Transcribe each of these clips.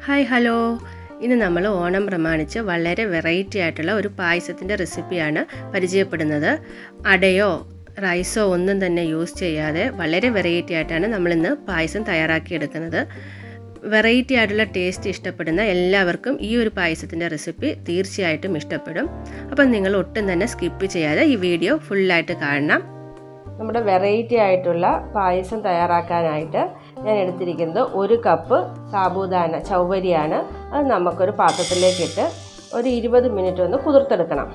Hi hello, ഇന്ന് നമ്മൾ ഓണം പ്രമാണിച്ച് വളരെ വെറൈറ്റി ആയിട്ടുള്ള ഒരു പായസത്തിൻ്റെ റെസിപ്പിയാണ് പരിചയപ്പെടുന്നത്. അടയോ റൈസോ ഒന്നും തന്നെ യൂസ് ചെയ്യാതെ വളരെ വെറൈറ്റി ആയിട്ടാണ് നമ്മളിന്ന് പായസം തയ്യാറാക്കിയെടുക്കുന്നത്. വെറൈറ്റി ആയിട്ടുള്ള ടേസ്റ്റ് ഇഷ്ടപ്പെടുന്ന എല്ലാവർക്കും ഈ ഒരു പായസത്തിൻ്റെ റെസിപ്പി തീർച്ചയായിട്ടും ഇഷ്ടപ്പെടും. അപ്പം നിങ്ങൾ ഒട്ടും തന്നെ സ്കിപ്പ് ചെയ്യാതെ ഈ വീഡിയോ ഫുള്ളായിട്ട് കാണണം. നമ്മുടെ വെറൈറ്റി ആയിട്ടുള്ള പായസം തയ്യാറാക്കാനായിട്ട് ഞാൻ എടുത്തിരിക്കുന്നത് 1 കപ്പ് സാബുദാന ചൗവരിയാണ്. അത് നമുക്കൊരു പാത്രത്തിലേക്കിട്ട് ഒരു 20 മിനിറ്റ് ഒന്ന് കുതിർത്തെടുക്കണം.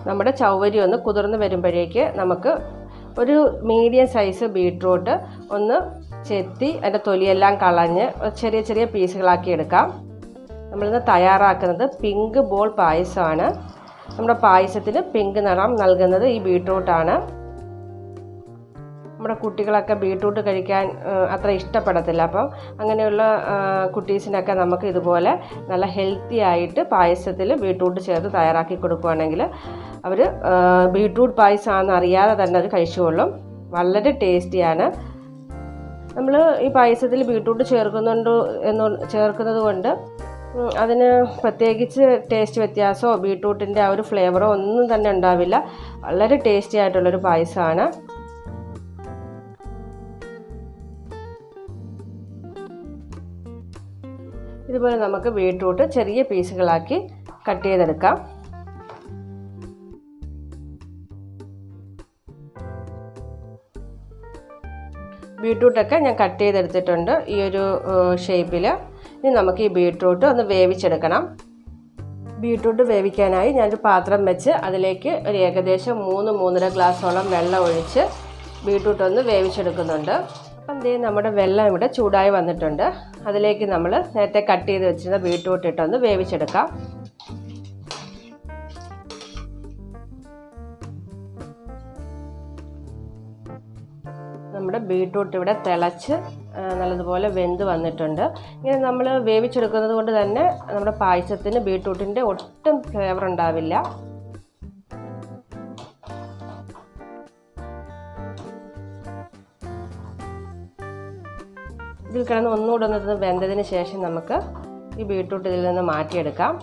നമ്മുടെ ചൗവരി ഒന്ന് കുതിർന്ന് വരുമ്പോഴേക്ക് നമുക്ക് ഒരു മീഡിയം സൈസ് ബീട്രൂട്ട് ഒന്ന് ചെത്തി അതിൻ്റെ തൊലിയെല്ലാം കളഞ്ഞ് ചെറിയ ചെറിയ പീസുകളാക്കി എടുക്കാം. നമ്മളിന്ന് തയ്യാറാക്കുന്നത് പിങ്ക് ബോൾ പായസമാണ്. നമ്മുടെ പായസത്തിന് പിങ്ക് നിറം നൽകുന്നത് ഈ ബീട്രൂട്ടാണ്. നമ്മുടെ കുട്ടികളൊക്കെ ബീട്രൂട്ട് കഴിക്കാൻ അത്ര ഇഷ്ടപ്പെടത്തില്ല. അപ്പം അങ്ങനെയുള്ള കുട്ടീസിനൊക്കെ നമുക്ക് ഇതുപോലെ നല്ല ഹെൽത്തി ആയിട്ട് പായസത്തിൽ ബീട്രൂട്ട് ചേർത്ത് തയ്യാറാക്കി കൊടുക്കുകയാണെങ്കിൽ അവർ ബീട്രൂട്ട് പായസമാണെന്ന് അറിയാതെ തന്നെ അത് കഴിച്ചുകൊള്ളും. വളരെ ടേസ്റ്റിയാണ്. നമ്മൾ ഈ പായസത്തിൽ ബീട്രൂട്ട് ചേർക്കുന്നത് കൊണ്ട് അതിന് പ്രത്യേകിച്ച് ടേസ്റ്റ് വ്യത്യാസമോ ബീട്രൂട്ടിൻ്റെ ആ ഒരു ഫ്ലേവറോ ഒന്നും തന്നെ ഉണ്ടാവില്ല. വളരെ ടേസ്റ്റി ആയിട്ടുള്ളൊരു പായസമാണ്. ഇതുപോലെ നമുക്ക് ബീട്രൂട്ട് ചെറിയ പീസുകളാക്കി കട്ട് ചെയ്തെടുക്കാം. ബീട്രൂട്ടൊക്കെ ഞാൻ കട്ട് ചെയ്തെടുത്തിട്ടുണ്ട് ഈ ഒരു ഷേപ്പിൽ. ഇനി നമുക്ക് ഈ ബീട്രൂട്ട് ഒന്ന് വേവിച്ചെടുക്കണം. ബീട്രൂട്ട് വേവിക്കാനായി ഞാനൊരു പാത്രം വെച്ച് അതിലേക്ക് ഒരു ഏകദേശം 3-3.5 ഗ്ലാസോളം വെള്ളം ഒഴിച്ച് ബീട്രൂട്ട് ഒന്ന് വേവിച്ചെടുക്കുന്നുണ്ട്. അപ്പം നമ്മുടെ വെള്ളം ഇവിടെ ചൂടായി വന്നിട്ടുണ്ട്. അതിലേക്ക് നമ്മൾ നേരത്തെ കട്ട് ചെയ്ത് വെച്ചിരുന്ന ബീട്രൂട്ട് ഇട്ടൊന്ന് വേവിച്ചെടുക്കാം. നമ്മുടെ ബീട്രൂട്ട് ഇവിടെ തിളച്ച് നല്ലതുപോലെ വെന്ത് വന്നിട്ടുണ്ട്. ഇങ്ങനെ നമ്മൾ വേവിച്ചെടുക്കുന്നത് കൊണ്ട് തന്നെ നമ്മുടെ പായസത്തിന് ബീട്രൂട്ടിൻ്റെ ഒട്ടും ഫ്ലേവർ ഉണ്ടാവില്ല. ഇതിൽ കിടന്ന് ഒന്നുകൂടെ ഒന്ന് വെന്തതിന് ശേഷം നമുക്ക് ഈ ബീട്രൂട്ട് ഇതിൽ നിന്ന് മാറ്റിയെടുക്കാം.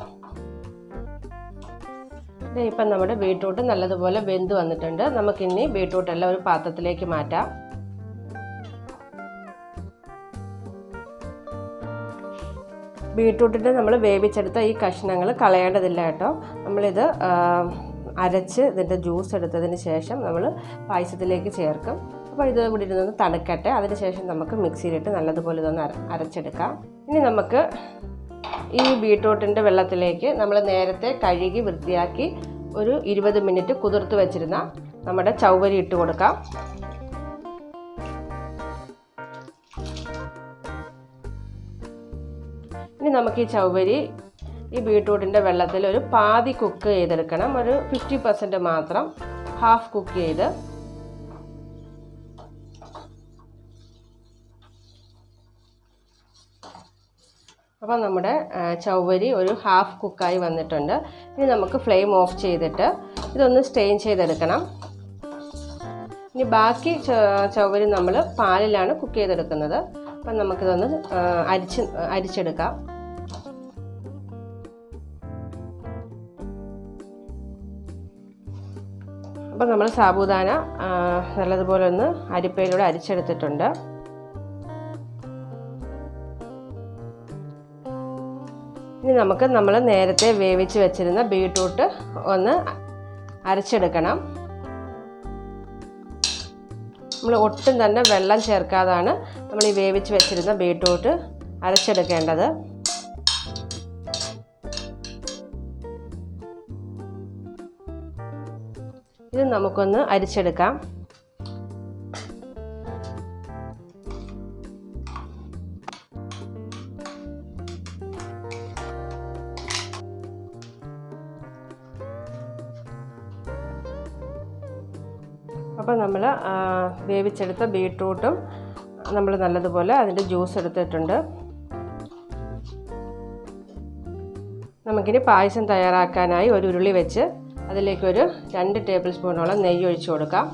ഇപ്പം നമ്മുടെ ബീട്രൂട്ട് നല്ലതുപോലെ വെന്ത് വന്നിട്ടുണ്ട്. നമുക്കിനി ബീട്രൂട്ടെല്ലാം ഒരു പാത്രത്തിലേക്ക് മാറ്റാം. ബീട്രൂട്ടിൻ്റെ നമ്മൾ വേവിച്ചെടുത്ത ഈ കഷ്ണങ്ങൾ കളയേണ്ടതില്ല കേട്ടോ. നമ്മളിത് അരച്ച് ഇതിൻ്റെ ജ്യൂസ് എടുത്തതിന് ശേഷം നമ്മൾ പായസത്തിലേക്ക് ചേർക്കും. അപ്പോൾ ഇത് ഇവിടെ ഇരുന്ന് തണുക്കട്ടെ. അതിന് ശേഷം നമുക്ക് മിക്സിയിലിട്ട് നല്ലതുപോലെ ഇതൊന്ന് അരച്ചെടുക്കാം. ഇനി നമുക്ക് ഈ ബീട്രൂട്ടിൻ്റെ വെള്ളത്തിലേക്ക് നമ്മൾ നേരത്തെ കഴുകി വൃത്തിയാക്കി ഒരു 20 മിനിറ്റ് കുതിർത്ത് വെച്ചിരുന്ന നമ്മുടെ ചൗവരി ഇട്ട് കൊടുക്കാം. ഇനി നമുക്ക് ഈ ചൗവരി ഈ ബീട്രൂട്ടിൻ്റെ വെള്ളത്തിൽ ഒരു പാതി കുക്ക് ചെയ്തെടുക്കണം. ഒരു 50% മാത്രം, ഹാഫ് കുക്ക് ചെയ്ത്. അപ്പോൾ നമ്മുടെ ചൗവരി ഒരു ഹാഫ് കുക്കായി വന്നിട്ടുണ്ട്. ഇനി നമുക്ക് ഫ്ലെയിം ഓഫ് ചെയ്തിട്ട് ഇതൊന്ന് സ്റ്റെയിൻ ചെയ്തെടുക്കണം. ഇനി ബാക്കി ചൗവരി നമ്മൾ പാലിലാണ് കുക്ക് ചെയ്തെടുക്കുന്നത്. അപ്പം നമുക്കിതൊന്ന് അരിച്ചെടുക്കാം. അപ്പം നമ്മൾ സാബുദാന നല്ലതുപോലെ ഒന്ന് അരിപ്പയിലൂടെ അരിച്ചെടുത്തിട്ടുണ്ട്. ഇനി നമുക്ക് നമ്മൾ നേരത്തെ വേവിച്ച് വെച്ചിരുന്ന ബീട്രൂട്ട് ഒന്ന് അരച്ചെടുക്കണം. നമ്മൾ ഒട്ടും തന്നെ വെള്ളം ചേർക്കാതാണ് നമ്മൾ ഈ വേവിച്ച് വെച്ചിരുന്ന ബീട്രൂട്ട് അരച്ചെടുക്കേണ്ടത്. ഇത് നമുക്കൊന്ന് അരിച്ചെടുക്കാം. അപ്പോൾ നമ്മൾ വേവിച്ചെടുത്ത ബീട്രൂട്ടും നമ്മൾ നല്ലതുപോലെ അതിൻ്റെ ജ്യൂസ് എടുത്തിട്ടുണ്ട്. നമുക്കിനി പായസം തയ്യാറാക്കാനായി ഒരു ഉരുളി വെച്ച് അതിലേക്കൊരു 2 ടേബിൾ സ്പൂണോളം നെയ്യ് ഒഴിച്ചു കൊടുക്കാം.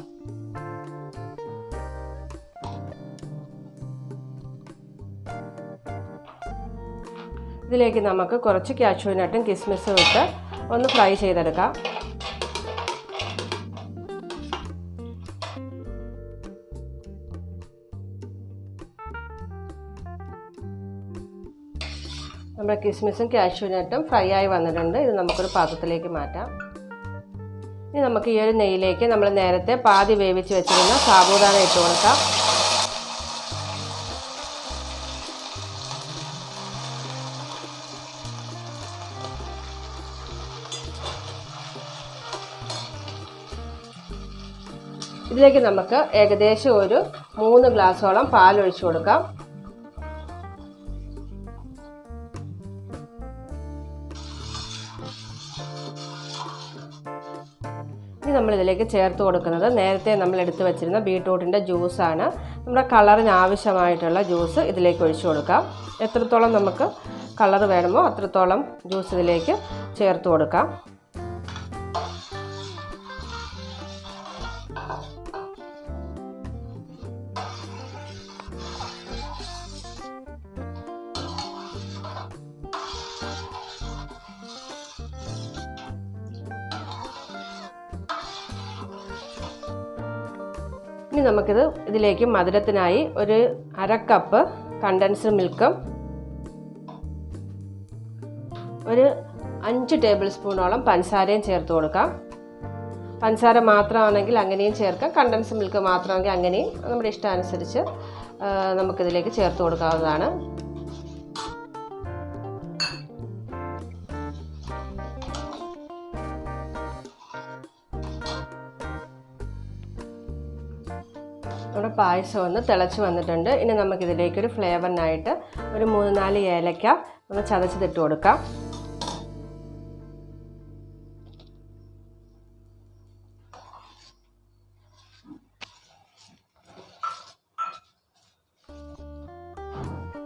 ഇതിലേക്ക് നമുക്ക് കുറച്ച് കാഷ്യൂ നട്ടും കിസ്മിസും ഇട്ട് ഒന്ന് ഫ്രൈ ചെയ്തെടുക്കാം. നമ്മുടെ കിസ്മിസും കാഷ്യൂ നട്ടും ഫ്രൈ ആയി വന്നിട്ടുണ്ട്. ഇത് നമുക്കൊരു പാത്രത്തിലേക്ക് മാറ്റാം. ഇനി നമുക്ക് ഈ ഒരു നെയ്യിലേക്ക് നമ്മൾ നേരത്തെ പാതി വേവിച്ച് വെച്ചിരുന്ന സാബുദാന ഇട്ട് കൊടുക്കാം. ഇതിലേക്ക് നമുക്ക് ഏകദേശം ഒരു 3 ഗ്ലാസോളം പാൽ ഒഴിച്ചു കൊടുക്കാം. ഇനി നമ്മളിതിലേക്ക് ചേർത്ത് കൊടുക്കുന്നത് നേരത്തെ നമ്മൾ എടുത്തു വെച്ചിരുന്ന ബീട്രൂട്ടിൻ്റെ ജ്യൂസാണ്. നമ്മുടെ കളറിന് ആവശ്യമായിട്ടുള്ള ജ്യൂസ് ഇതിലേക്ക് ഒഴിച്ചു കൊടുക്കാം. എത്രത്തോളം നമുക്ക് കളർ വേണമോ അത്രത്തോളം ജ്യൂസ് ഇതിലേക്ക് ചേർത്ത് കൊടുക്കാം. ഇനി നമുക്കിത് ഇതിലേക്ക് മധുരത്തിനായി ഒരു 1/2 കപ്പ് കണ്ടൻസ്ഡ് മിൽക്കും ഒരു 5 ടേബിൾ സ്പൂണോളം പഞ്ചസാരയും ചേർത്ത് കൊടുക്കാം. പഞ്ചസാര മാത്രമാണെങ്കിൽ അങ്ങനെയും ചേർക്കാം, കണ്ടൻസ്ഡ് മിൽക്ക് മാത്രമാണെങ്കിൽ അങ്ങനെയും നമ്മുടെ ഇഷ്ടാനുസരിച്ച് നമുക്കിതിലേക്ക് ചേർത്ത് കൊടുക്കാവുന്നതാണ്. നമ്മുടെ പായസം ഒന്ന് തിളച്ച് വന്നിട്ടുണ്ട്. ഇനി നമുക്കിതിലേക്കൊരു ഫ്ലേവറിനായിട്ട് ഒരു 3-4 ഏലക്ക ഒന്ന് ചതച്ചിട്ട് കൊടുക്കാം.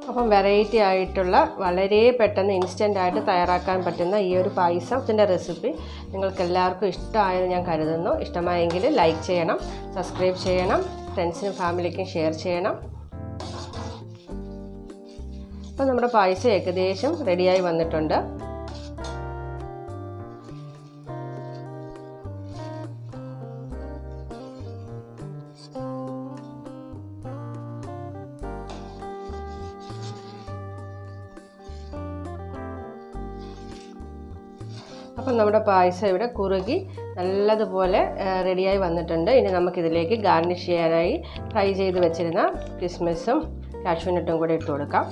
അപ്പം വെറൈറ്റി ആയിട്ടുള്ള വളരെ പെട്ടെന്ന് ഇൻസ്റ്റൻ്റ് ആയിട്ട് തയ്യാറാക്കാൻ പറ്റുന്ന ഈ ഒരു പായസത്തിൻ്റെ റെസിപ്പി നിങ്ങൾക്ക് എല്ലാവർക്കും ഇഷ്ടമായെന്ന് ഞാൻ കരുതുന്നു. ഇഷ്ടമായെങ്കിൽ ലൈക്ക് ചെയ്യണം, സബ്സ്ക്രൈബ് ചെയ്യണം, ഫ്രണ്ട്സിനും ഫാമിലിക്കും ഷെയർ ചെയ്യണം. അപ്പോൾ നമ്മുടെ പായസം ഏകദേശം റെഡിയായി വന്നിട്ടുണ്ട്. അപ്പം നമ്മുടെ പായസം ഇവിടെ കുറുകി നല്ലതുപോലെ റെഡിയായി വന്നിട്ടുണ്ട്. ഇനി നമുക്കിതിലേക്ക് ഗാർണിഷ് ചെയ്യാനായി ഫ്രൈ ചെയ്ത് വെച്ചിരുന്ന കിസ്മിസും കാഷ്യൂ നട്ടും കൂടി ഇട്ട് കൊടുക്കാം.